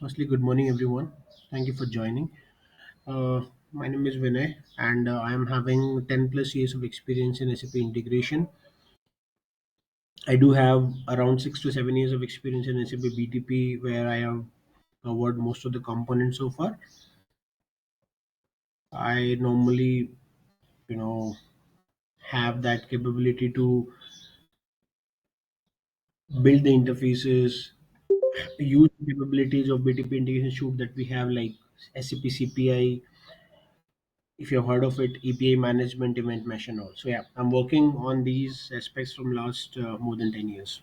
Firstly, good morning, everyone. Thank you for joining. My name is Vinay, and I am having 10 plus years of experience in SAP integration. I do have around 6 to 7 years of experience in SAP BTP, where I have covered most of the components so far. I normally, you know, have that capability to build the interfaces, use the capabilities of BTP integration suite that we have, like SAP CPI, if you've heard of it, EPA management, event mesh, and all. So yeah, I'm working on these aspects from last more than 10 years.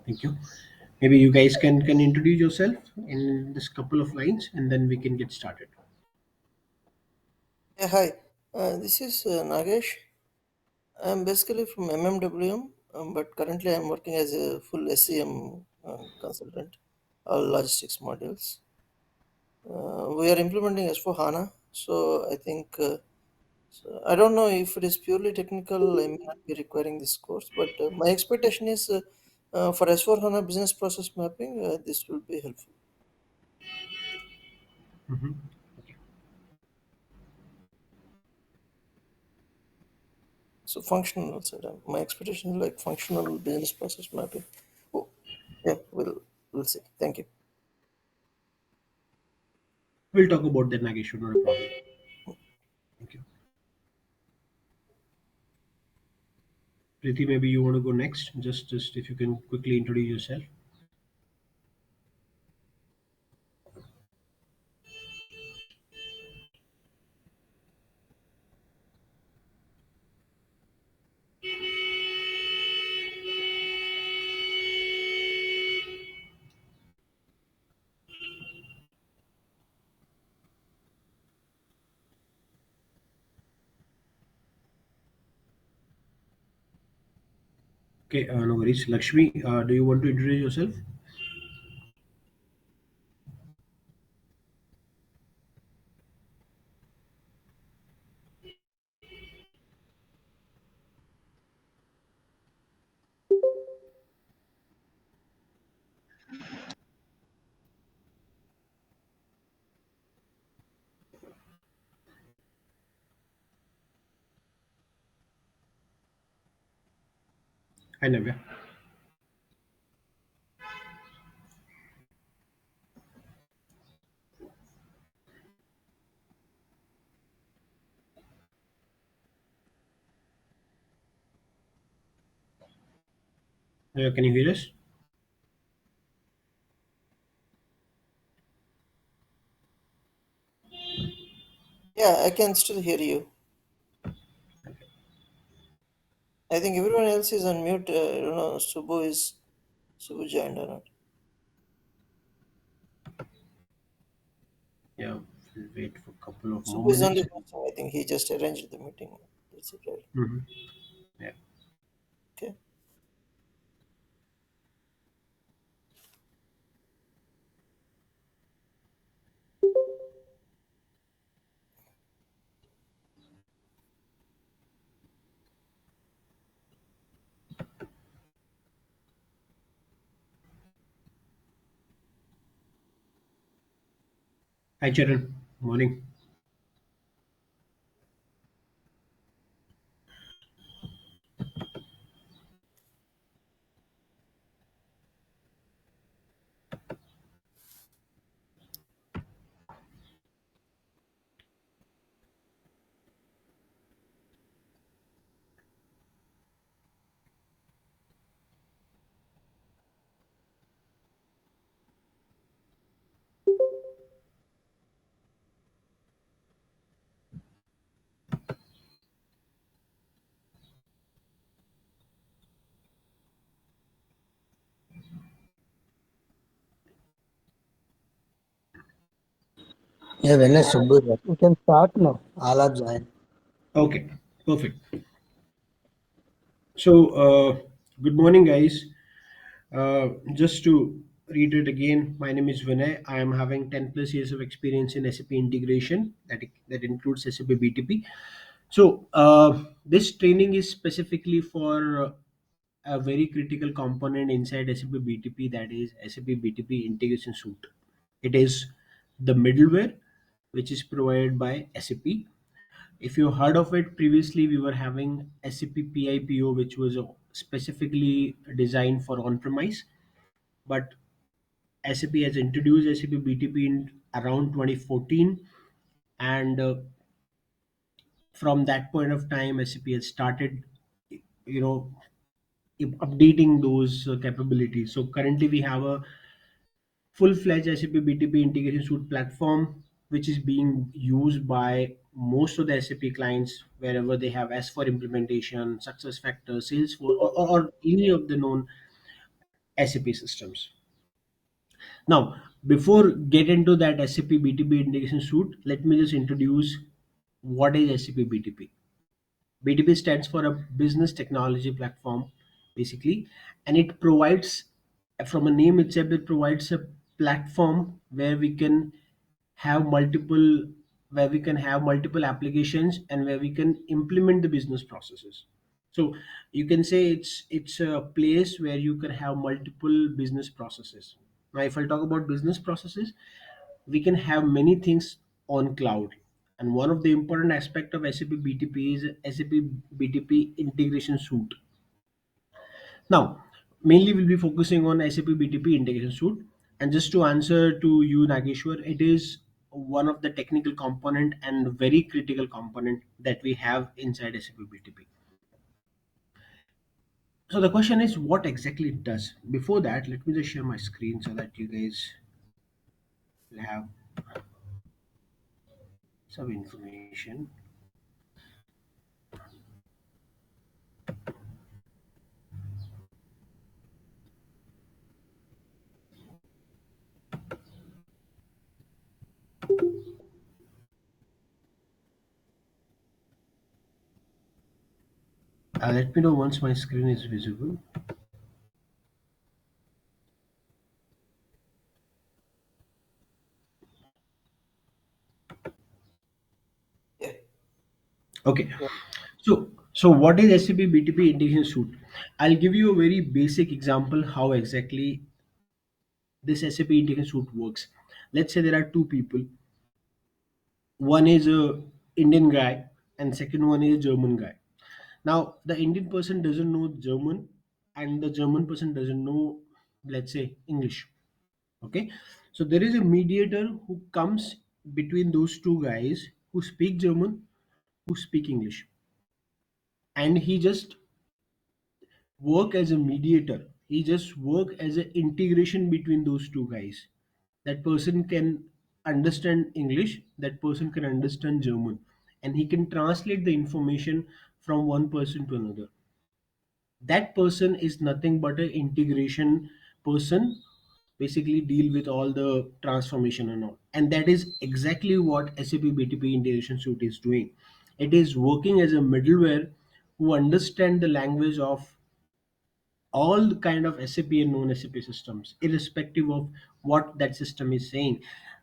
Thank you. Maybe you guys can introduce yourself in this couple of lines, and then we can get started. Yeah, hi. This is Nagesh. I'm basically from MMWM, but currently I'm working as a full SCM consultant, all logistics modules. We are implementing S4 HANA, so I think I don't know if it is purely technical. I may not be requiring this course, but my expectation is for S4 HANA business process mapping, this will be helpful. Mhm. So functional side, my expectation is like functional business process mapping. Oh, yeah, we'll see. Thank you. We'll talk about that, Nagesh. Not a problem. Thank you. Preeti, maybe you want to go next. Just if you can quickly introduce yourself. Okay, no worries. Lakshmi, do you want to introduce yourself? Hi, Navya. Navya, can you hear us? Yeah, I can still hear you. I think everyone else is on mute. Subbu joined or not. Yeah, we'll wait for a couple of more Subbu is only minutes. hosting. I think he just arranged the meeting. That's it, right? Mhm. Yeah. Okay. Hi, Charan. Morning. Yeah, when I Subbu, you can start now. All are joined. Okay, perfect. So, good morning, guys. Just to read it again, my name is Vinay. I am having 10 plus years of experience in SAP integration, that includes SAP BTP. So, this training is specifically for a very critical component inside SAP BTP, that is SAP BTP Integration Suite. It is the middleware which is provided by SAP. If you heard of it previously, we were having SAP PIPO, which was specifically designed for on-premise, but SAP has introduced SAP BTP in around 2014, and from that point of time, SAP has started, you know, updating those capabilities. So currently, we have a full-fledged SAP BTP integration suite platform, which is being used by most of the SAP clients wherever they have S4 implementation, SuccessFactors, Salesforce, or any of the known SAP systems. Now, before get into that SAP BTP integration suite, let me just introduce what is SAP BTP. BTP stands for a business technology platform, basically, and it provides, from a name itself, it provides a platform have multiple where we can have multiple applications and where we can implement the business processes. So you can say it's a place where you can have multiple business processes. Now, if I talk about business processes, we can have many things on cloud, and one of the important aspect of SAP BTP is SAP BTP integration suite. Now, mainly we'll be focusing on SAP BTP integration suite, and just to answer to you, Nageshwar, it is one of the technical component and very critical component that we have inside SAP BTP. So the question is, what exactly it does? Before that, let me just share my screen so that you guys will have some information. Let me know once my screen is visible. Yeah. Okay. Yeah. So what is SAP BTP integration suite? I'll give you a very basic example how exactly this SAP integration suite works. Let's say there are two people. One is a Indian guy and second one is a German guy. Now the Indian person doesn't know German and the German person doesn't know, let's say, English. Okay. So there is a mediator who comes between those two guys who speak German, who speak English, and he just work as a mediator. He just work as an integration between those two guys. That person can understand English, that person can understand German, and he can translate the information from one person to another. That person is nothing but an integration person, basically deal with all the transformation and all. And that is exactly what SAP BTP integration suite is doing. It is working as a middleware who understand the language of all the kind of SAP and non-SAP systems, irrespective of what that system is saying.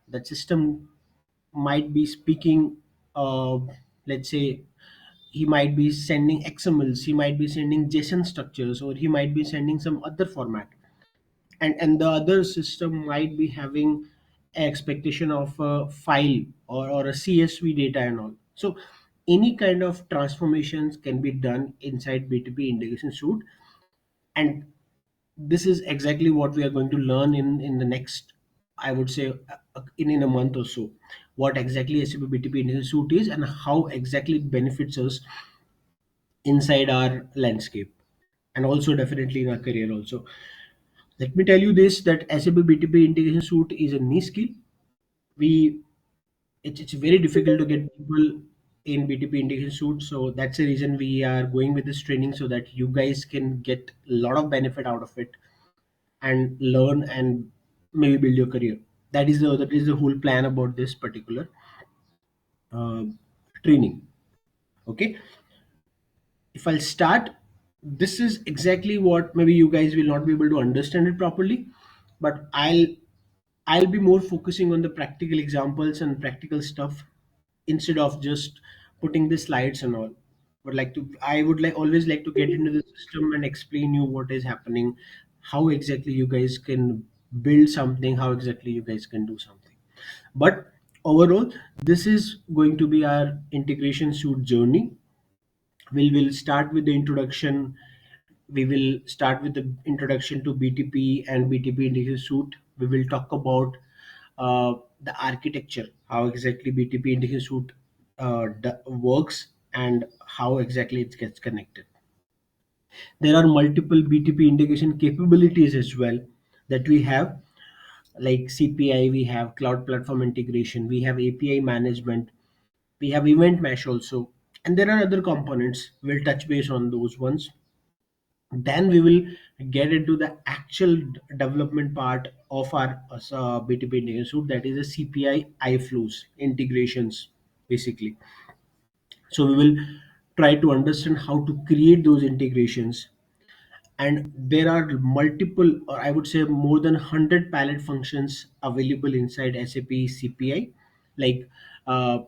That system might be speaking, let's say, he might be sending XMLs, he might be sending JSON structures, or he might be sending some other format. And the other system might be having expectation of a file or a CSV data and all. So any kind of transformations can be done inside BTP integration suite, and this is exactly what we are going to learn in the next, I would say, in a month or so, what exactly SAP BTP integration suite is and how exactly it benefits us inside our landscape, and also definitely in our career also. Let me tell you this, that SAP BTP integration suite is a niche skill. We it's very difficult to get people in BTP integration suite, so that's the reason we are going with this training, so that you guys can get a lot of benefit out of it and learn and maybe build your career. That is the whole plan about this particular uh, training. Okay, if I'll start, this is exactly what maybe you guys will not be able to understand it properly, but I'll be more focusing on the practical examples and practical stuff instead of just putting the slides and all. I would like always like to get into the system and explain you what is happening, how exactly you guys can build something, how exactly you guys can do something. But overall, this is going to be our integration suite journey. We'll start with the introduction. We will start with the introduction to BTP and BTP integration suite. We will talk about the architecture, how exactly BTP integration suite works, and how exactly it gets connected. There are multiple BTP integration capabilities as well that we have, like CPI, we have cloud platform integration, we have API management, we have event mesh also, and there are other components. We'll touch base on those ones. Then we will get into the actual development part of our BTP integration suite, that is a CPI iFlows integrations basically. So we will try to understand how to create those integrations. And there are multiple, or I would say more than 100 palette functions available inside SAP CPI, like uh,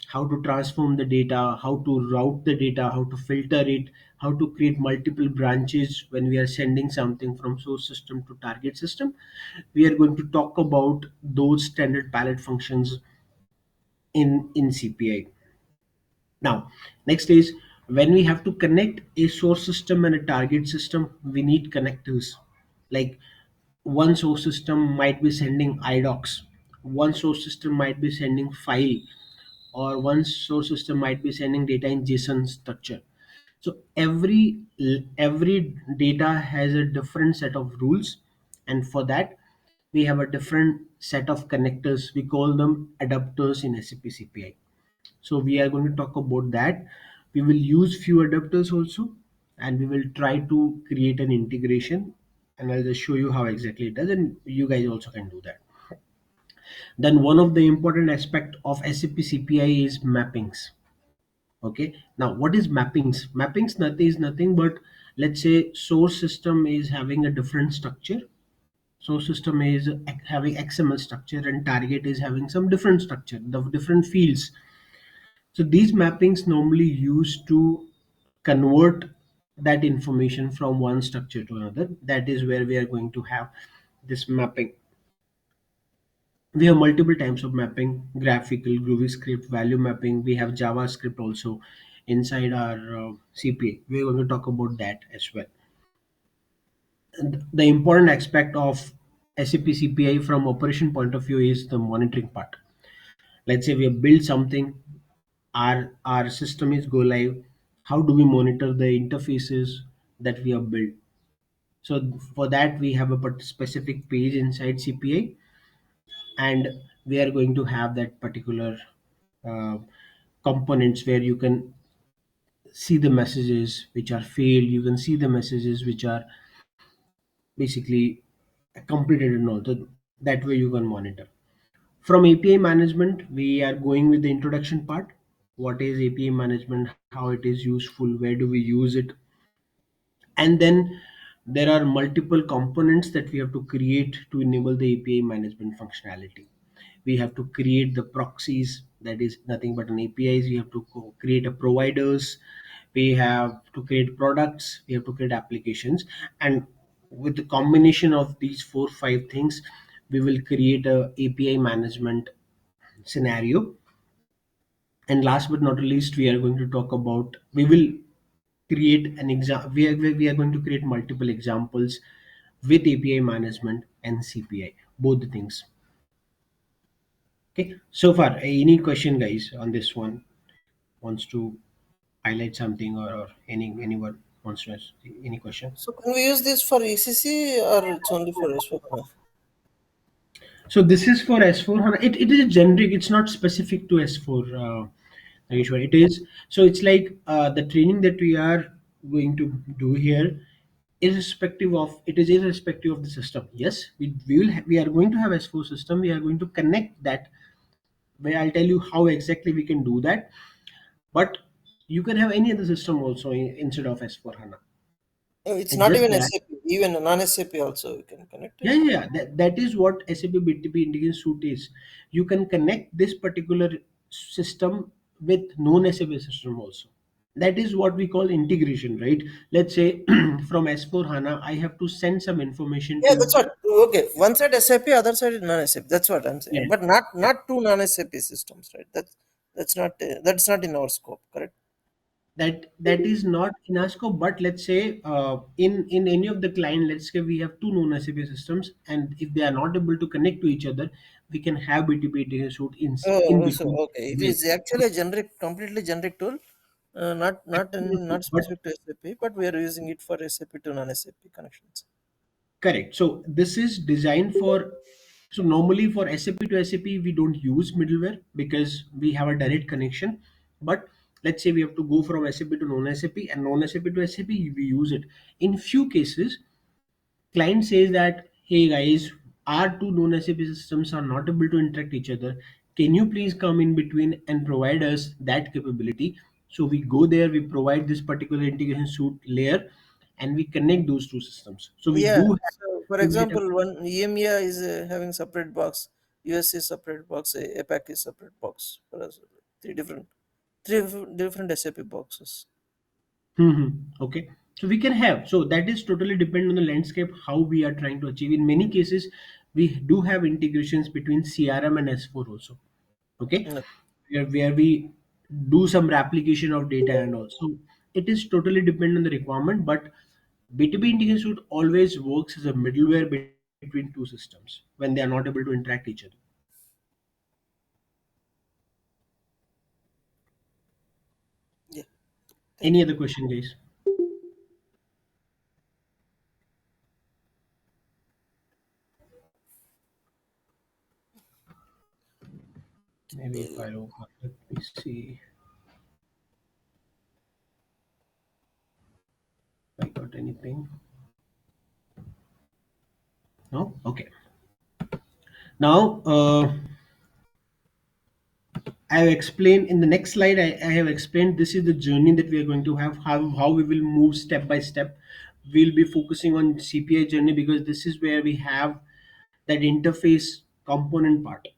how to transform the data, how to route the data, how to filter it, how to create multiple branches when we are sending something from source system to target system. We are going to talk about those standard palette functions in CPI. Now, next is, when we have to connect a source system and a target system, we need connectors. Like, one source system might be sending idocs, one source system might be sending file, or one source system might be sending data in JSON structure. So every data has a different set of rules, and for that we have a different set of connectors. We call them adapters in SAP CPI. So we are going to talk about that. We will use few adapters also, and we will try to create an integration, and I'll just show you how exactly it does, and you guys also can do that. Then one of the important aspect of SAP CPI is mappings. Okay, now what is mappings? Mappings nothing is nothing but, let's say source system is having a different structure, source system is having XML structure, and target is having some different structure, the different fields. So these mappings normally used to convert that information from one structure to another. That is where we are going to have this mapping. We have multiple types of mapping: graphical, Groovy script, value mapping. We have JavaScript also inside our CPA. We're going to talk about that as well. And the important aspect of SAP CPI from operation point of view is the monitoring part. Let's say we have built something, our system is go live. How do we monitor the interfaces that we have built? So for that we have a specific page inside CPI, and we are going to have that particular uh, components where you can see the messages which are failed, you can see the messages which are basically completed and all. So that way you can monitor. From API management, we are going with the introduction part. What is API management, how it is useful, where do we use it? And then there are multiple components that we have to create to enable the API management functionality. We have to create the proxies, that is nothing but an APIs. We have to create a providers, we have to create products, we have to create applications. And with the combination of these 4 5 things, we will create a API management scenario. And last but not least, we are going to talk about, we will create an example, we are going to create multiple examples with API management and CPI, both the things. Okay, so far any question guys on this one, wants to highlight something, or anyone wants to ask any question? So can we use this for ECC or it's only for S4? So this is for S4 HANA. It is a generic, it's not specific to S4. Nageshwar. It is, so it's like the training that we are going to do here, irrespective of, it is irrespective of the system. Yes, we are going to have S4 system. We are going to connect that, where I'll tell you how exactly we can do that. But you can have any other system also instead of S4 HANA. It's It's not just even that, SAP, even a non-SAP also we can connect it. yeah. That is what SAP BTP integration suite is. You can connect this particular system with non SAP system also. That is what we call integration, right? Let's say from S4 HANA, I have to send some information Yeah, to. that's what. Okay, one side SAP, other side is non-SAP. That's what I'm saying. Yeah, But not two non-SAP systems, right? That's not in our scope, correct? that is not in our scope. But let's say in any of the client, let's say we have two known SAP systems, and if they are not able to connect to each other, we can have BTP suit in Oh, so between okay. as It well. is actually a generic, completely generic tool, Absolutely. not But specific to SAP, but we are using it for SAP to non-SAP connections. correct. So this is designed for. So normally for SAP to SAP, we don't use middleware because we have a direct connection. But let's say we have to go from SAP to non-SAP and non-SAP to SAP, we use it. In few cases, client says that, hey guys, our two known SAP systems are not able to interact each other. Can you please come in between and provide us that capability? So we go there, we provide this particular integration suite layer, and we connect those two systems. So we Yeah. do have So, for to get a. example, one EMEA is having separate box, US is separate box, APAC is separate box for us. Three different SAP boxes. Okay. So we can have, so that is totally depend on the landscape, how we are trying to achieve. In many cases, we do have integrations between CRM and S4 also. Okay. No. Where we do some replication of data and also it is totally depend on the requirement. But B2B integration suite always works as a middleware between two systems when they are not able to interact each other. Yeah. Thank Any you. other question, guys? Maybe if I don't, let me see if I got anything. No? Okay. Now, I have explained in the next slide, I have explained this is the journey that we are going to have, how we will move step by step. We'll be focusing on CPI journey because this is where we have that interface component part.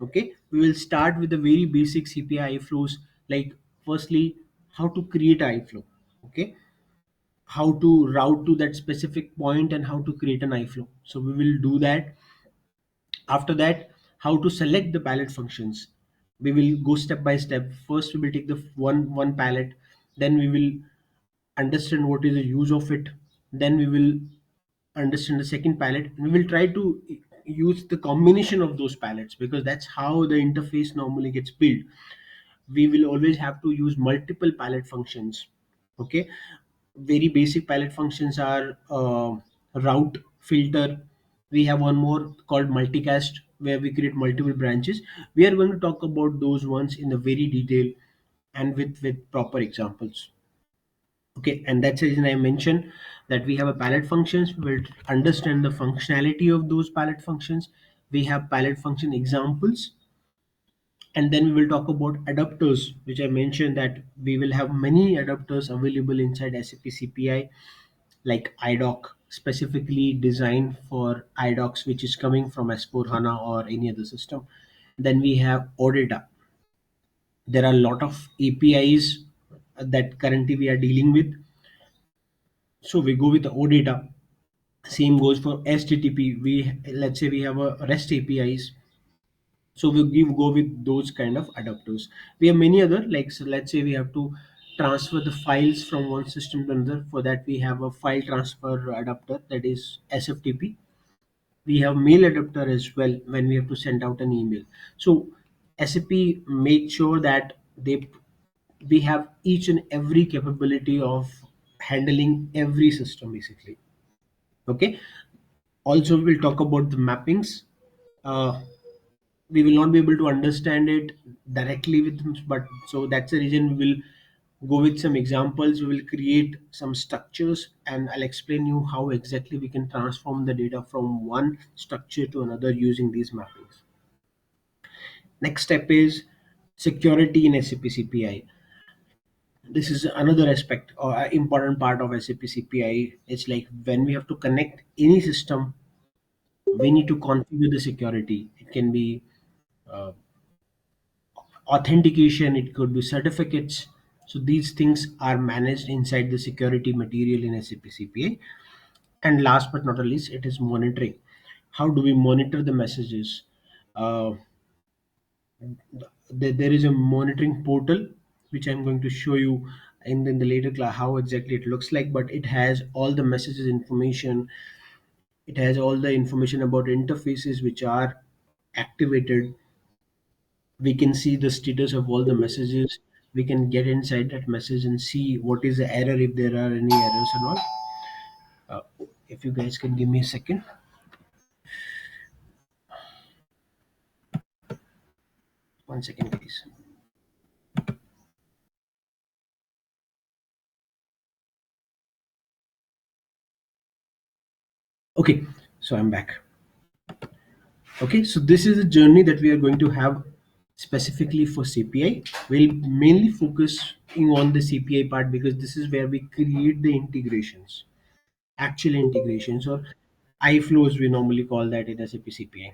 Okay. We will start with the very basic CPI flows, like firstly, how to create iFlow. Okay. How to route to that specific point and how to create an iFlow. So we will do that. After that, how to select the palette functions. We will go step by step. First we will take the one palette, then we will understand what is the use of it, then we will understand the second palette. We will try to use the combination of those palettes because that's how the interface normally gets built. We will always have to use multiple palette functions. Okay. Very basic palette functions are route, filter. We have one more called multicast where we create multiple branches. We are going to talk about those ones in the very detail and with proper examples. Okay. And that's the reason I mentioned that we have a palette functions. We will understand the functionality of those palette functions. We have palette function examples, and then we will talk about adapters, which I mentioned that we will have many adapters available inside SAP CPI, like idoc, specifically designed for idocs, which is coming from S4 HANA or any other system. Then we have OData. There are a lot of APIs that currently we are dealing with, so we go with the OData. Same goes for HTTP. We, let's say we have a REST APIs, so we give go with those kind of adapters. We have many other, like, so let's say we have to transfer the files from one system to another. For that we have a file transfer adapter, that is SFTP. We have mail adapter as well when we have to send out an email. So SAP make sure that they we have each and every capability of handling every system basically. Okay. Also we'll talk about the mappings. uh, we will not be able to understand it directly with them, but so that's the reason we will go with some examples. We will create some structures and I'll explain you how exactly we can transform the data from one structure to another using these mappings. Next step is security in SAP CPI. This is another aspect or important part of SAP CPI. It's like when we have to connect any system, we need to configure the security. It can be uh, authentication, it could be certificates, So these things are managed inside the security material in SAP CPA. And last but not least, it is monitoring. How do we monitor the messages? Uh, there is a monitoring portal which I'm going to show you in the later class how exactly it looks like. But it has all the messages information. It has all the information about interfaces which are activated. We can see the status of all the messages. We can get inside that message and see what is the error, if there are any errors or not. uh, if you guys can give me a second. 1 second, please. Okay, so I'm back. Okay, so this is a journey that we are going to have specifically for CPI. We'll mainly focusing on the CPI part because this is where we create the integrations, actual integrations, or iFlows we normally call that in SAP CPI.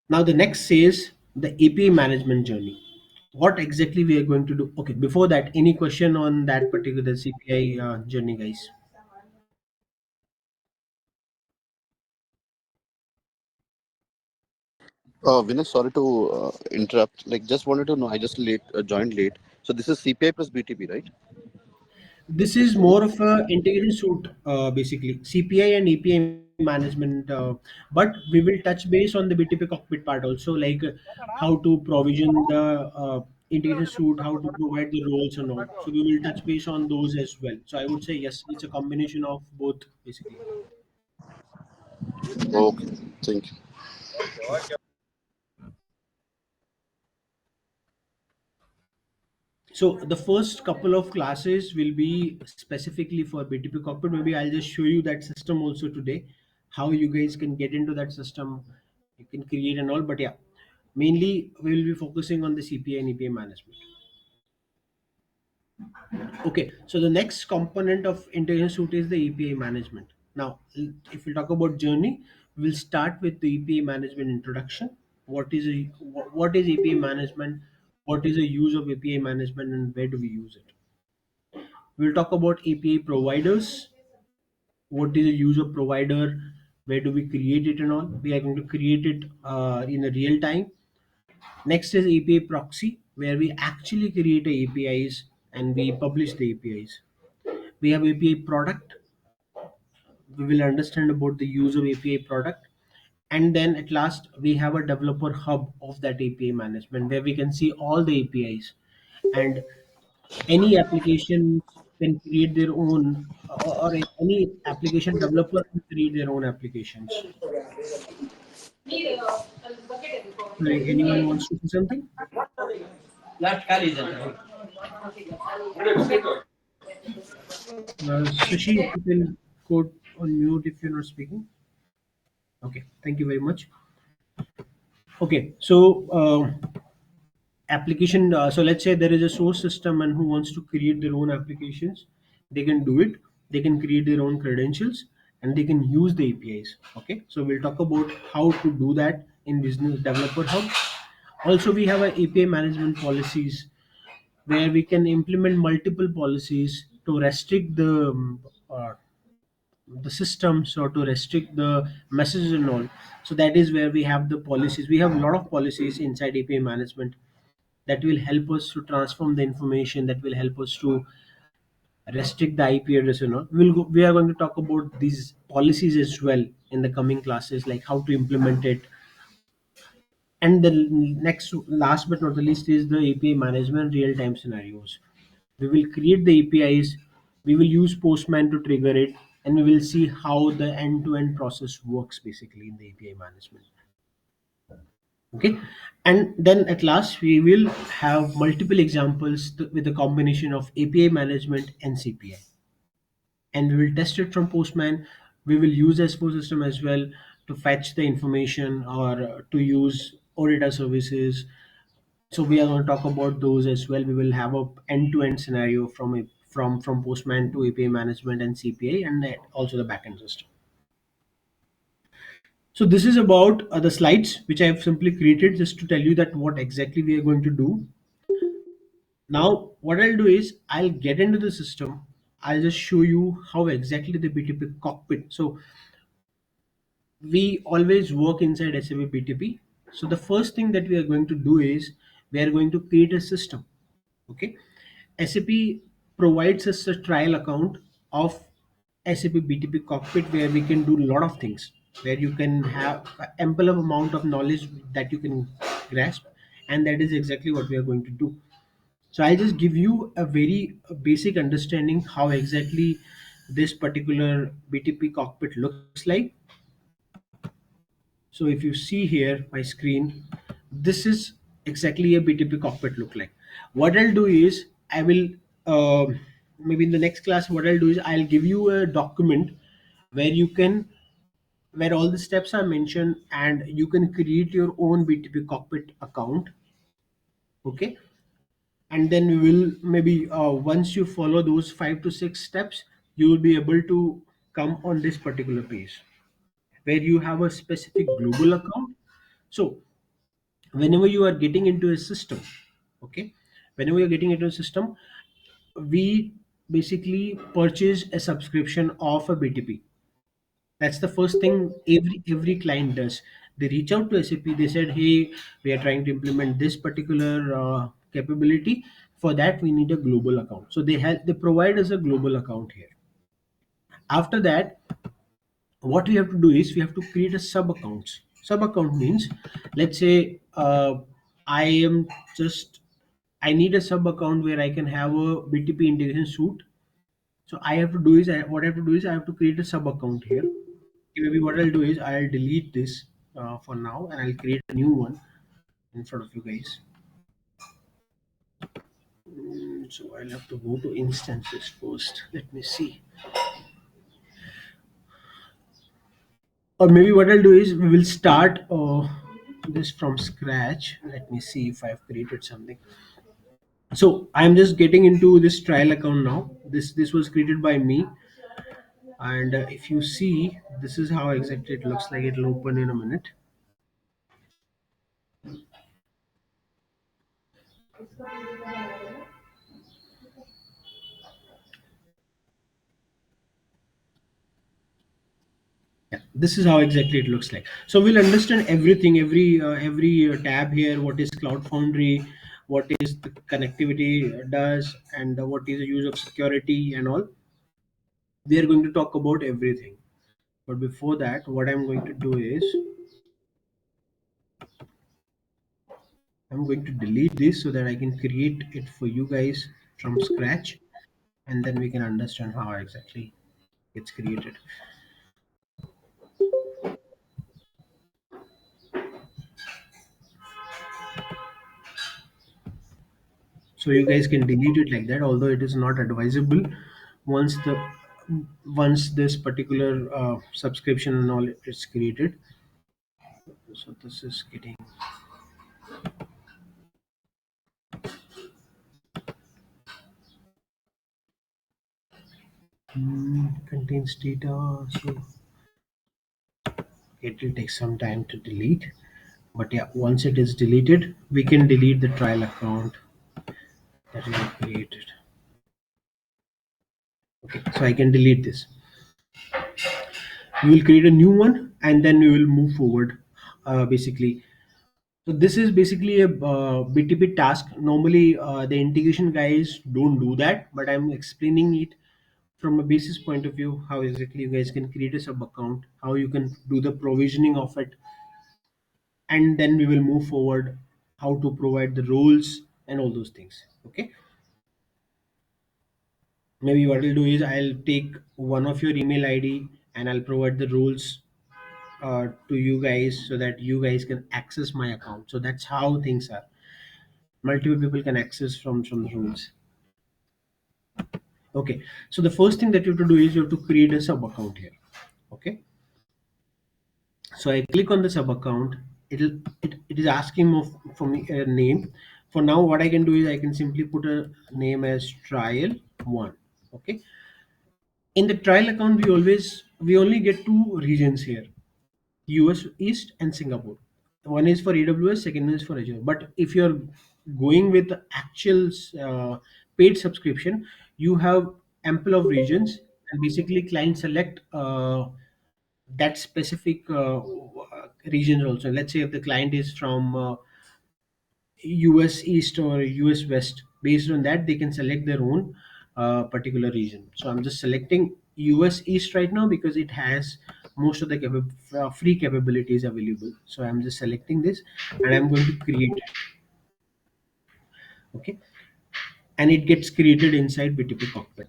Now the next says the API management journey. What exactly we are going to do? Okay, before that, any question on that particular CPI journey, guys? Vinay, sorry to interrupt. Like, just wanted to know. I just joined late. So this is CPI plus BTP, right? This is more of a integration suite, basically CPI and API management. But we will touch base on the BTP cockpit part also, like how to provision the integration suite, how to provide the roles and all. So we will touch base on those as well. So I would say yes, it's a combination of both, basically. Okay, thank you. So the first couple of classes will be specifically for BTP cockpit. Maybe I'll just show you that system also today, how you guys can get into that system. You can create and all, but yeah, mainly we'll be focusing on the CPI and EPA management. Okay, so the next component of intelligence suite is the EPA management. Now, if we talk about journey, we'll start with the EPA management introduction. What is EPA management? What is the use of API management, and where do we use it? We'll talk about API providers. What is the use of provider? Where do we create it and all? We are going to create it in a real time. Next is API proxy, where we actually create a APIs and we publish the APIs. We have API product. We will understand about the use of API product. And then at last, we have a developer hub of that API management where we can see all the APIs, and any application can create their own, or any application developer can create their own applications. Sorry, anyone wants to say something? Sashi, if you can go on mute if you're not speaking. Okay, thank you very much. Okay, so application, so let's say there is a source system and who wants to create their own applications, they can do it. They can create their own credentials and they can use the APIs. Okay, so we'll talk about how to do that in business developer hub. Also, we have a API management policies where we can implement multiple policies to restrict the systems, or to restrict the messages and all. So that is where we have the policies. We have a lot of policies inside API management that will help us to transform the information, that will help us to restrict the IP address. We are going to talk about these policies as well in the coming classes, like how to implement it. And the next, last but not the least, is the API management real-time scenarios. We will create the APIs, we will use Postman to trigger it, and we will see how the end-to-end process works basically in the API management. Okay, and then at last we will have multiple examples with a combination of API management and CPI, and we will test it from Postman. We will use S4 system as well to fetch the information, or to use OData services. So we are going to talk about those as well. We will have a end-to-end scenario from Postman to API management and CPI, and also the backend system. So this is about the slides which I have simply created just to tell you that what exactly we are going to do. Now, what I'll do is I'll get into the system. I'll just show you how exactly the BTP cockpit. So we always work inside SAP BTP. So the first thing that we are going to do is we are going to create a system. Okay. SAP provides us a trial account of SAP BTP cockpit where we can do a lot of things, where you can have ample amount of knowledge that you can grasp, and that is exactly what we are going to do. So I'll just give you a very basic understanding how exactly this particular BTP cockpit looks like. So if you see here my screen, this is exactly a BTP cockpit look like. What I'll do is I will maybe in the next class what I'll do is I'll give you a document where you can where all the steps are mentioned and you can create your own BTP cockpit account. Okay, and then we will maybe once you follow those 5 to 6 steps, you will be able to come on this particular page where you have a specific global account. So whenever you are getting into a system, okay, whenever you're getting into a system, we basically purchase a subscription of a BTP. That's the first thing every client does. They reach out to SAP, they said, hey, we are trying to implement this particular capability. For that we need a global account, so they provide us a global account here. After that, what we have to do is we have to create a sub accounts. Sub account means, let's say I am just I need a sub account where I can have a BTP integration suite. So I have to do is what I have to do is I have to create a sub account here. Maybe what I'll do is I'll delete this for now, and I'll create a new one in front of you guys. So I'll have to go to instances first. Let me see. Or maybe what I'll do is we will start this from scratch. Let me see if I've created something. So I'm just getting into this trial account now. This was created by me, and if you see, this is how exactly it looks like. It'll open in a minute. Yeah, this is how exactly it looks like. So we'll understand everything, every tab here. What is Cloud Foundry? What is the connectivity does, and what is the use of security and all. We are going to talk about everything. But before that, what I'm going to do is I'm going to delete this so that I can create it for you guys from scratch, and then we can understand how exactly it's created. So you guys can delete it like that, although it is not advisable once the once this particular subscription and all is created. So this is getting contains data, so it will take some time to delete. But yeah, once it is deleted, we can delete the trial account that we have created. Okay, so I can delete this. We will create a new one, and then we will move forward. Basically, so this is basically a BTP task. Normally, the integration guys don't do that, but I'm explaining it from a basis point of view, how exactly you guys can create a sub account, how you can do the provisioning of it, and then we will move forward, how to provide the roles and all those things. Okay, maybe what I'll do is I'll take one of your email ID and I'll provide the rules to you guys so that you guys can access my account. So that's how things are. Multiple people can access from the rules. Okay, so the first thing that you have to do is you have to create a sub account here. Okay, so I click on the sub account. It is asking for me a name. For now, what I can do is I can simply put a name as trial one. Okay, in the trial account we only get two regions here, US East and Singapore. One is for AWS, second one is for Azure. But if you're going with the actual paid subscription, you have ample of regions, and basically clients select that specific region also. Let's say if the client is from US East or US West, based on that they can select their own particular region. So I'm just selecting US East right now because it has most of the free capabilities available. So I'm just selecting this and I'm going to create it. Okay, and it gets created inside BTP cockpit.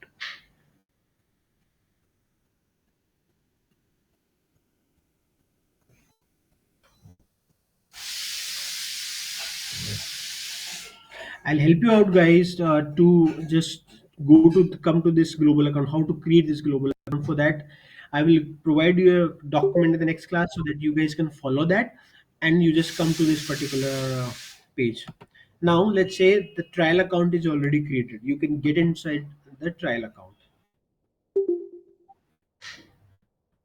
I'll help you out, guys, to just go to come to this global account, how to create this global account. For that, I will provide you a document in the next class so that you guys can follow that and you just come to this particular page. Now, let's say the trial account is already created. You can get inside the trial account.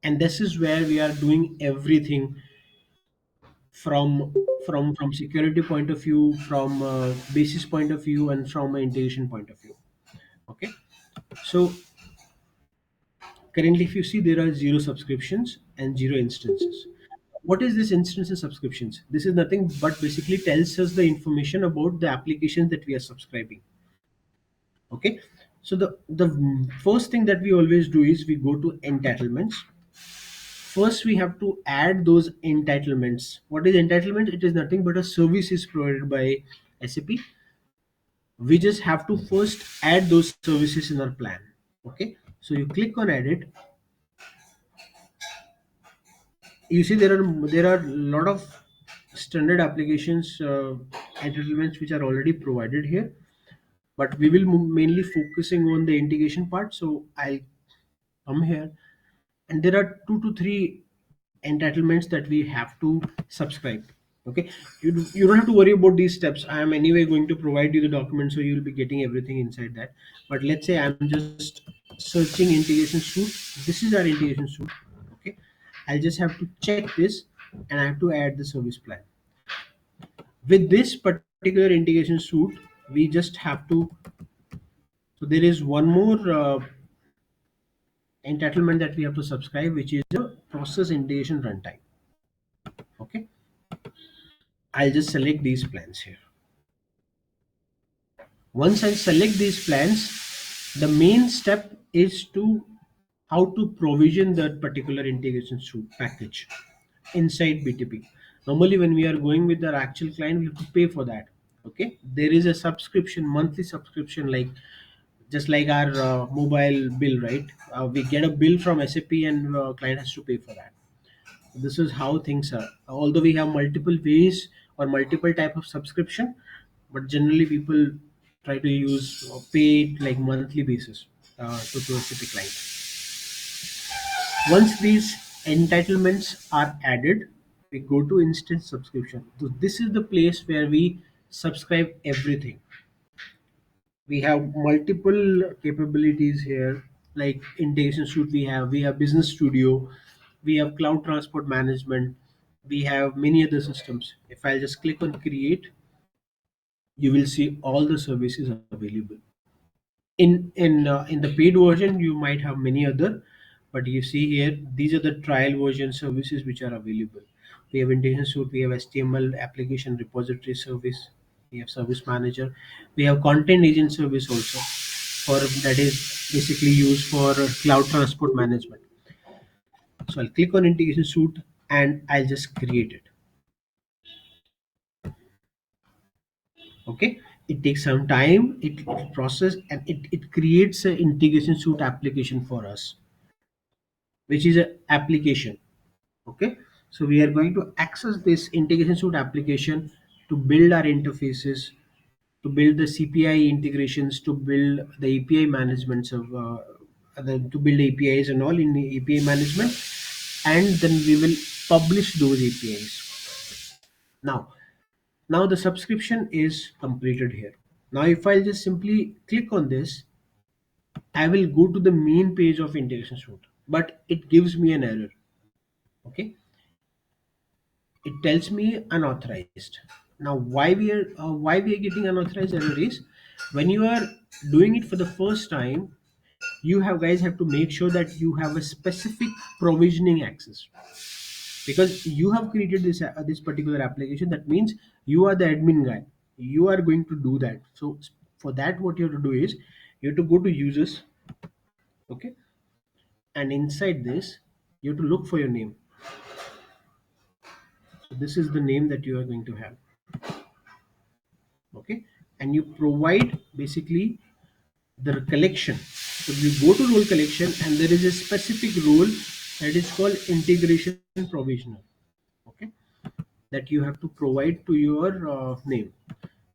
And this is where we are doing everything from from security point of view, from basis point of view, and from an integration point of view. Okay, so currently, if you see, there are zero subscriptions and zero instances. What is this instance and subscriptions? This is nothing but basically tells us the information about the applications that we are subscribing. Okay, so the first thing that we always do is we go to entitlements. First, we have to add those entitlements. What is entitlement? It is nothing but a service is provided by SAP. We just have to first add those services in our plan. Okay, so you click on edit. You see there are a lot of standard applications entitlements which are already provided here, but we will mainly focusing on the integration part. So I'll come here, and there are 2 to 3 entitlements that we have to subscribe. Okay, you don't have to worry about these steps. I am anyway going to provide you the document, so you will be getting everything inside that. But let's say I'm just searching integration suite. This is our integration suite. Okay, I'll just have to check this and I have to add the service plan. With this particular integration suite, we just have to, so there is one more entitlement that we have to subscribe, which is the process integration runtime. Okay, I'll just select these plans here. Once I select these plans, the main step is to how to provision that particular integration suite package inside BTP. Normally, when we are going with our actual client, we have to pay for that. Okay, there is a subscription, monthly subscription, like just like our mobile bill, right? We get a bill from SAP, and client has to pay for that. This is how things are. Although we have multiple ways or multiple type of subscription, but generally people try to use pay it like monthly basis to a SAP client. Once these entitlements are added, we go to instant subscription. So this is the place where we subscribe everything. We have multiple capabilities here, like integration suite. We have business studio, we have cloud transport management, we have many other systems. If I just click on create, you will see all the services available. In the paid version you might have many other, but you see here these are the trial version services which are available. We have integration suite, we have HTML application repository service, we have service manager, we have content agent service also, for that is basically used for cloud transport management. So I'll click on integration suite and I'll just create it. Okay, it takes some time, it process, and it creates an integration suite application for us, which is an application. Okay, so we are going to access this integration suite application to build our interfaces, to build the CPI integrations, to build the API management of to build APIs and all in the API management, and then we will publish those APIs. Now the subscription is completed here. Now if I just simply click on this, I will go to the main page of integration suite, but it gives me an error. Okay, it tells me unauthorized. Now, why we are getting unauthorized error is when you are doing it for the first time, you have guys have to make sure that you have a specific provisioning access, because you have created this particular application. That means you are the admin guy. You are going to do that. So for that, what you have to do is you have to go to users, okay, and inside this you have to look for your name. So this is the name that you are going to have, okay, and you provide basically the collection. So you go to role collection, and there is a specific role that is called integration provisioner, okay, that you have to provide to your name.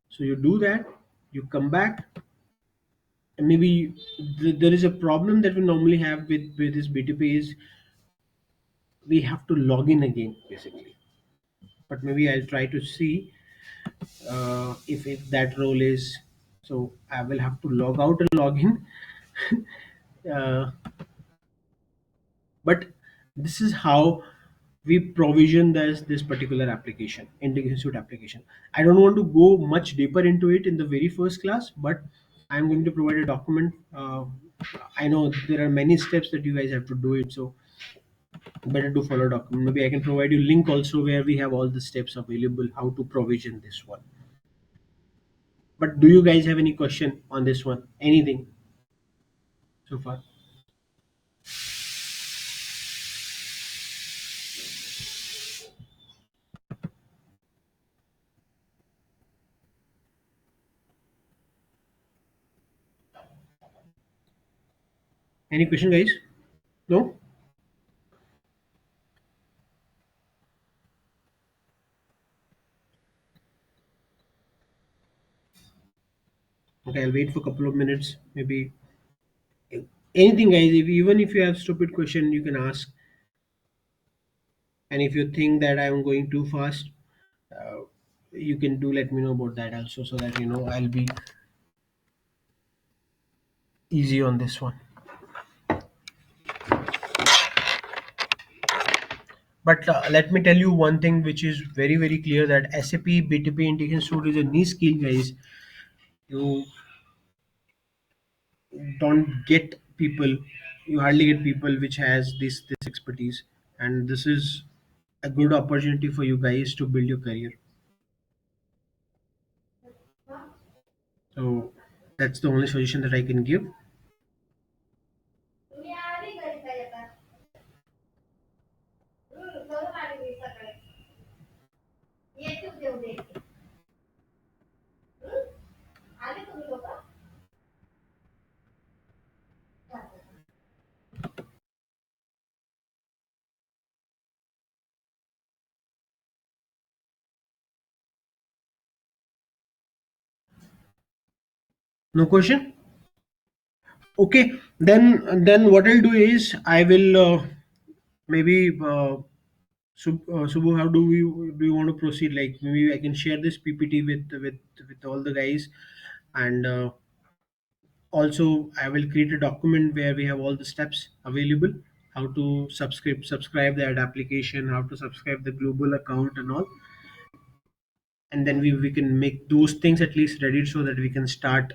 So you do that, you come back, and maybe there is a problem that we normally have with this BTP is we have to log in again basically. But maybe I'll try to see if that role is, so I will have to log out and log in. uh, but this is how we provision this particular application, integration suite application. I don't want to go much deeper into it in the very first class, but I'm going to provide a document. I know there are many steps that you guys have to do it, so better to follow document. Maybe I can provide you link also where we have all the steps available how to provision this one. But do you guys have any question on this one? Anything so far? Any question, guys? No? Okay, I'll wait for a couple of minutes. Maybe anything, guys. Even if you have stupid question, you can ask. And if you think that I'm going too fast, uh, you can do let me know about that also, so that I'll be easy on this one. But let me tell you one thing which is very very clear, that SAP BTP integration suite is a niche skill, guys. You don't get people, you hardly get people which has this expertise, and this is a good opportunity for you guys to build your career. So that's the only suggestion that I can give. No question? Okay, then what I'll do is I will maybe Subbu, how do you want to proceed? Like maybe I can share this PPT with all the guys, and also I will create a document where we have all the steps available, how to subscribe that application, how to subscribe the global account and all, and then we can make those things at least ready so that we can start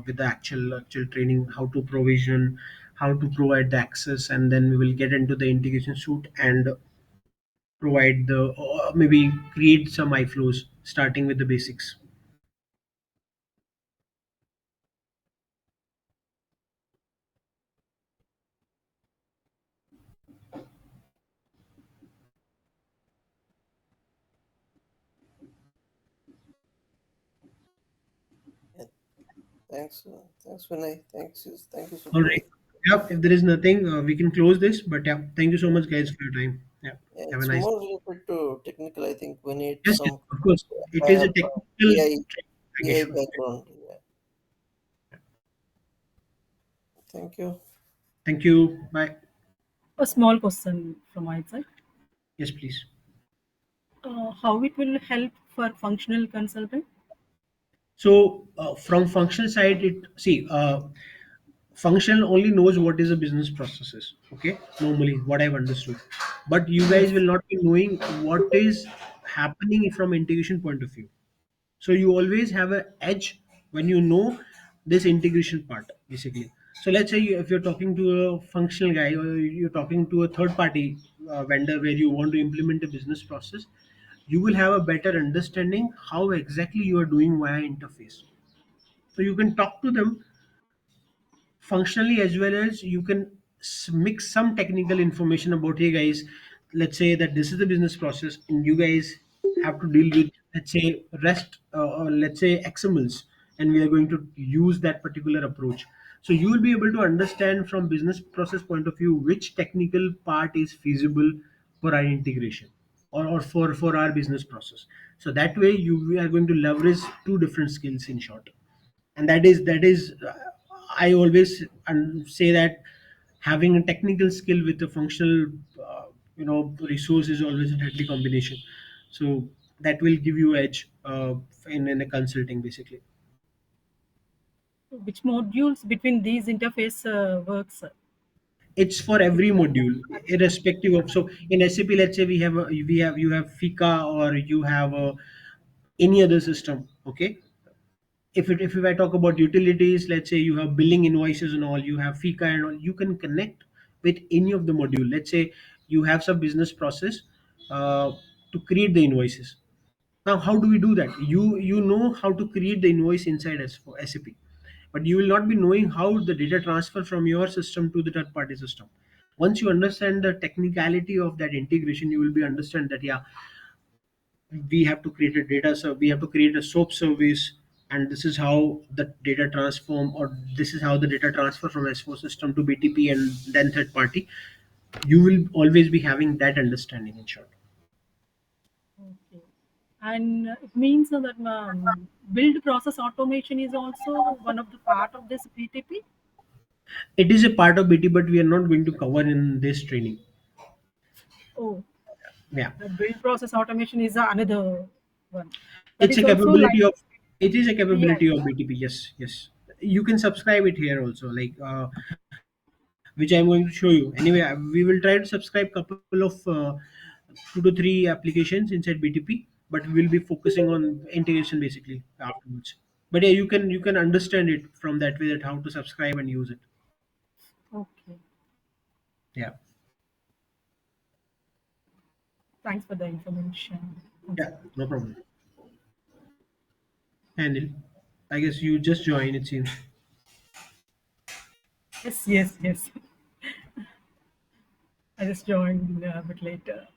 with the actual training, how to provision, how to provide the access, and then we will get into the integration suite and provide the maybe create some iFlows starting with the basics. Yeah, thanks, Vinay. Thank you, All Subbu. right. Yeah, if there is nothing, we can close this. But yeah, thank you so much, guys, for your time. Yeah, Yeah, have a it's nice. more related to technical. I think we need Yes, yes, some of course. It is a have technical AI AI application. background. Yeah. Thank you. Thank you. Bye. A small question from my side. Yes, please. How it will help for functional consultant? So from functional side, it see functional only knows what is a business processes. Okay, normally what I've understood, but you guys Yes. will not be knowing what is happening from integration point of view. So you always have an edge when you know this integration part basically. So let's say if you're talking to a functional guy or you're talking to a third party vendor where you want to implement a business process, you will have a better understanding how exactly you are doing via interface. So you can talk to them functionally as well as you can mix some technical information about, hey guys, let's say that this is the business process and you guys have to deal with, let's say, rest or let's say xmls, and we are going to use that particular approach. So you will be able to understand from business process point of view which technical part is feasible for our integration, or for our business process. So that way you we are going to leverage two different skills in short. And that is I always say that having a technical skill with a functional resource is always a deadly combination. So that will give you edge in a consulting basically. Which modules between these interface works? It's for every module irrespective of. So in SAP, let's say you have FICA, or you have any other system, okay. If I talk about utilities, let's say you have billing invoices and all, you have FICA and all, you can connect with any of the module. Let's say you have some business process uh, to create the invoices. Now, how do we do that? You know how to create the invoice inside as for SAP, but you will not be knowing how the data transfer from your system to the third party system. Once you understand the technicality of that integration, you will be understand that, yeah, we have to create a data, so we have to create a soap service, and this is how the data transform, or this is how the data transfer from S4 system to BTP and then third party. You will always be having that understanding in short. Okay. And it means that build process automation is also one of the part of this BTP. It is a part of BT, but we are not going to cover in this training. Oh, Yeah, the build process automation is another one. That it's is a also like, capability of. It is a yeah. capability of BTP. Yes, yes. You can subscribe it here also, like which I'm going to show you. Anyway, we will try to subscribe couple of 2 to 3 applications inside BTP, but we will be focusing on integration basically afterwards. But yeah, you can understand it from that way, that how to subscribe and use it. Okay. Yeah, Thanks for the information. yeah, no problem. Handle. I guess you just joined. It seems. Yes, yes, yes. I just joined a bit later.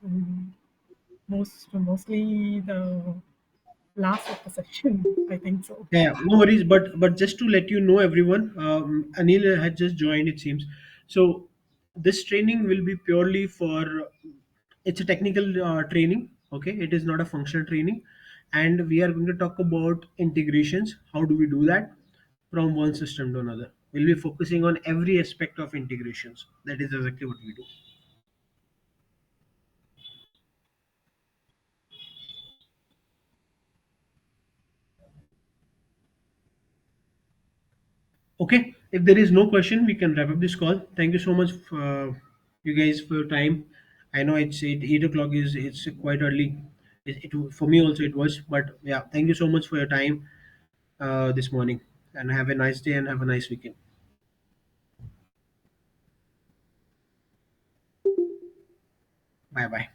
Mm, mostly the last of the session, I think so. Yeah, yeah, no worries. But just to let you know, everyone, Anil had just joined. It seems. So this training will be purely for. It's a technical training. Okay, it is not a functional training, and we are going to talk about integrations. How do we do that from one system to another? We'll be focusing on every aspect of integrations. That is exactly what we do. Okay, if there is no question, we can wrap up this call. Thank you so much, you guys, for your time. I know it's 8 o'clock, is it's quite early. For me also it was, but yeah, thank you so much for your time this morning, and have a nice day and have a nice weekend. Bye bye.